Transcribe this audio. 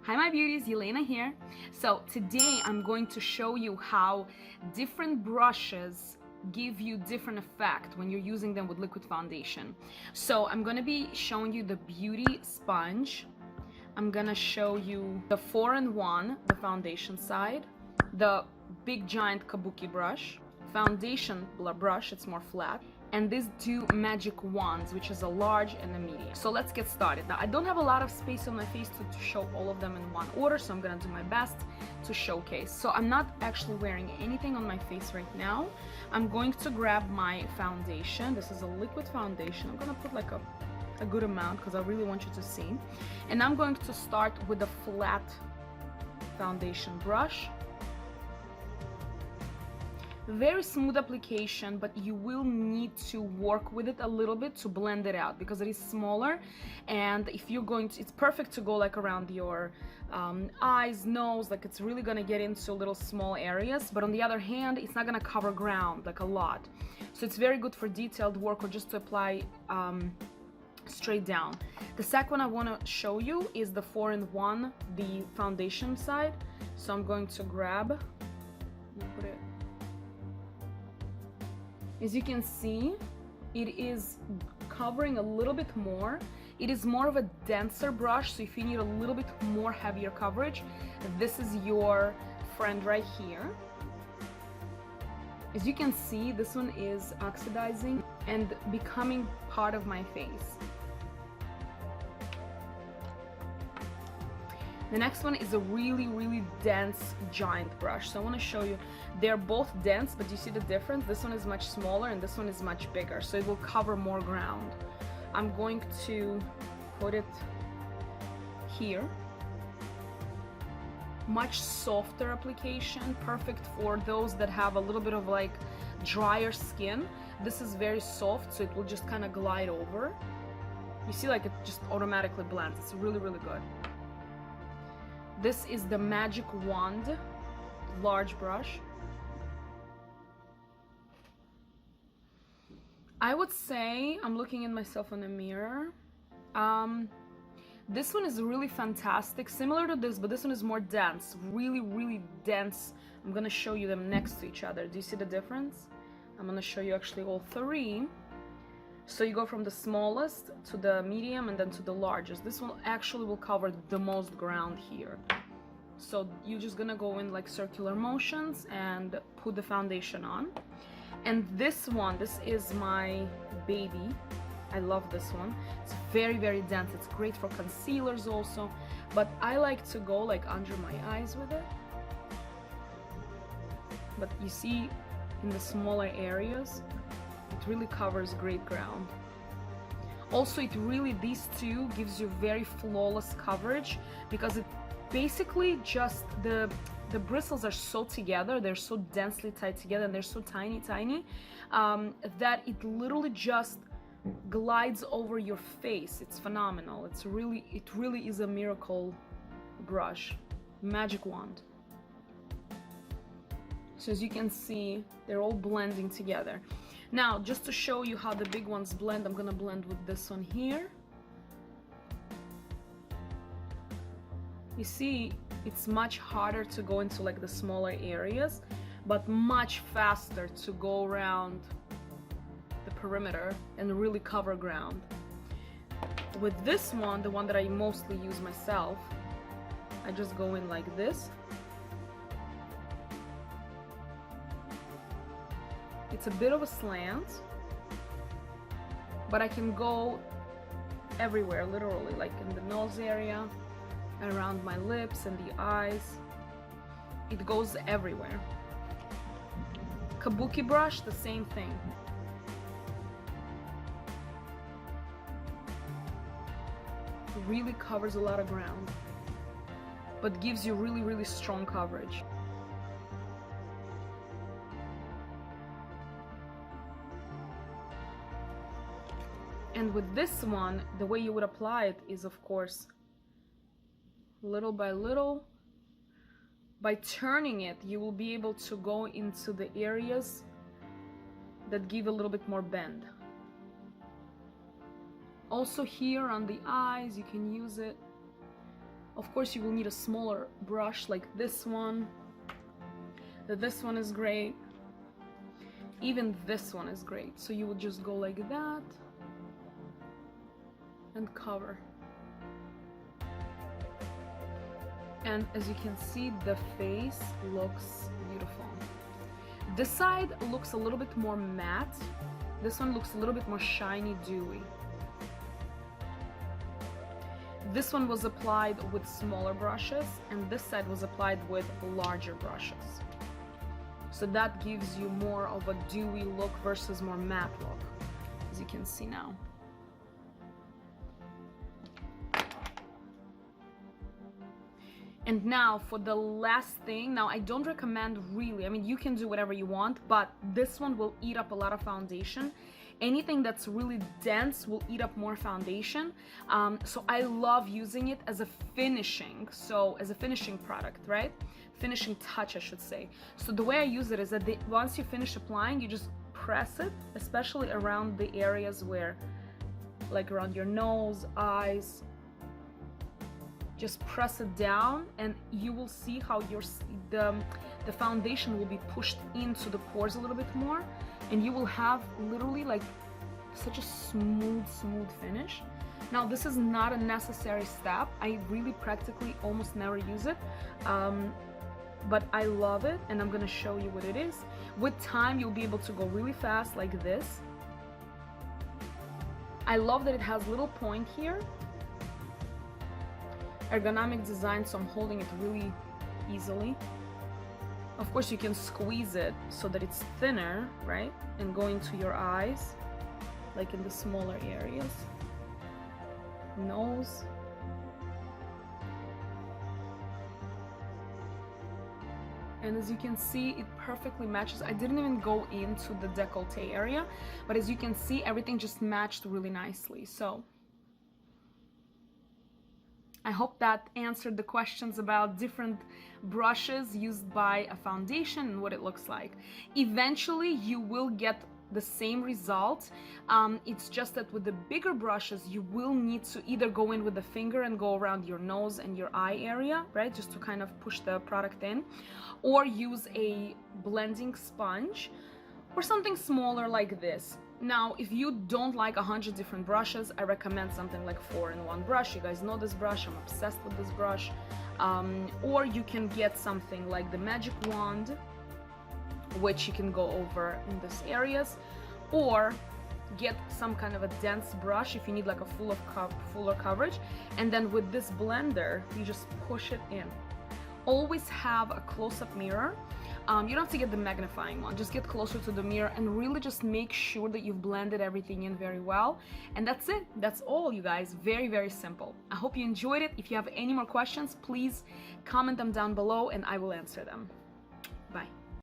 Hi my beauties, Yelena here. So today I'm going to show you how different brushes give you different effect when you're using them with liquid foundation. So I'm going to be showing you the Beauty Sponge. I'm going to show you the 4-in-1, the foundation side, the big giant kabuki brush, foundation brush, it's more flat, and these two magic wands, which is a large and a medium. So let's get started. Now I don't have a lot of space on my face to show all of them in one order, so I'm gonna do my best to showcase. So I'm not actually wearing anything on my face right now. I'm going to grab my foundation. This is a liquid foundation. I'm gonna put like a good amount because I really want you to see. And I'm going to start with a flat foundation brush. Very smooth application, but you will need to work with it a little bit to blend it out because it is smaller. And if you're going to, it's perfect to go like around your eyes, nose, like it's really gonna get into little small areas. But on the other hand, it's not gonna cover ground like a lot. So it's very good for detailed work or just to apply straight down. The second one I want to show you is the 4-in-1, the foundation side. So I'm going to grab, put it. As you can see, it is covering a little bit more. It is more of a denser brush, so if you need a little bit more heavier coverage, this is your friend right here. As you can see, this one is oxidizing and becoming part of my face. The next one is a really dense giant brush. So I want to show you, they're both dense, but you see the difference? This one is much smaller and this one is much bigger, so it will cover more ground. I'm going to put it here. Much softer application, perfect for those that have a little bit of like drier skin. This is very soft, so it will just kind of glide over. You see, like it just automatically blends. It's really good. This is the Magic Wand large brush. I would say, I'm looking at myself in the mirror. This one is really fantastic, similar to this, but this one is more dense, really dense. I'm gonna show you them next to each other. Do you see the difference? I'm gonna show you actually all three. So you go from the smallest to the medium and then to the largest. This one actually will cover the most ground here. So you're just gonna go in like circular motions and put the foundation on. And this one, this is my baby. I love this one. It's very dense. It's great for concealers also. But I like to go like under my eyes with it. But you see in the smaller areas, it really covers great ground. Also, it really, these two gives you very flawless coverage because it basically just, the bristles are so together, they're so densely tied together and they're so tiny that it literally just glides over your face. It's phenomenal. It really is a miracle brush, magic wand. So as you can see, they're all blending together. Now, just to show you how the big ones blend, I'm gonna blend with this one here. You see, it's much harder to go into like the smaller areas, but much faster to go around the perimeter and really cover ground. With this one, the one that I mostly use myself, I just go in like this. It's a bit of a slant, but I can go everywhere, literally, like in the nose area, around my lips and the eyes. It goes everywhere. Kabuki brush, the same thing. It really covers a lot of ground, but gives you really strong coverage. And with this one, the way you would apply it is, of course, little by little. By turning it, you will be able to go into the areas that give a little bit more bend. Also here on the eyes, you can use it. Of course, you will need a smaller brush like this one. This one is great. Even this one is great. So you would just go like that and cover. And as you can see, the face looks beautiful. This side looks a little bit more matte. This one looks a little bit more shiny, dewy. This one was applied with smaller brushes, and this side was applied with larger brushes. So that gives you more of a dewy look versus more matte look, as you can see now. And now for the last thing, now I don't recommend really, I mean, you can do whatever you want, but this one will eat up a lot of foundation. Anything that's really dense will eat up more foundation. So I love using it as a finishing, product, right? Finishing touch, I should say. So the way I use it is that once you finish applying, you just press it, especially around the areas where, like around your nose, eyes. Just press it down, and you will see how the foundation will be pushed into the pores a little bit more, and you will have literally like such a smooth finish. Now this is not a necessary step. I really practically almost never use it, but I love it, and I'm gonna show you what it is. With time, you'll be able to go really fast like this. I love that it has little point here. Ergonomic design, so I'm holding it really easily. Of course, you can squeeze it so that it's thinner, right? And go into your eyes, like in the smaller areas. Nose. And as you can see, it perfectly matches. I didn't even go into the décolleté area, but as you can see, everything just matched really nicely. So I hope that answered the questions about different brushes used by a foundation and what it looks like. Eventually, you will get the same result. It's just that with the bigger brushes, you will need to either go in with the finger and go around your nose and your eye area, right? Just to kind of push the product in, or use a blending sponge or something smaller like this. Now, if you don't like 100 different brushes, I recommend something like 4-in-1 brush. You guys know this brush, I'm obsessed with this brush. Or you can get something like the magic wand, which you can go over in these areas, or get some kind of a dense brush if you need like a fuller coverage, and then with this blender, you just push it in. Always have a close-up mirror. You don't have to get the magnifying one, just get closer to the mirror and really just make sure that you've blended everything in very well. And that's it. That's all, you guys. Very, very simple. I hope you enjoyed it. If you have any more questions, please comment them down below and I will answer them. Bye.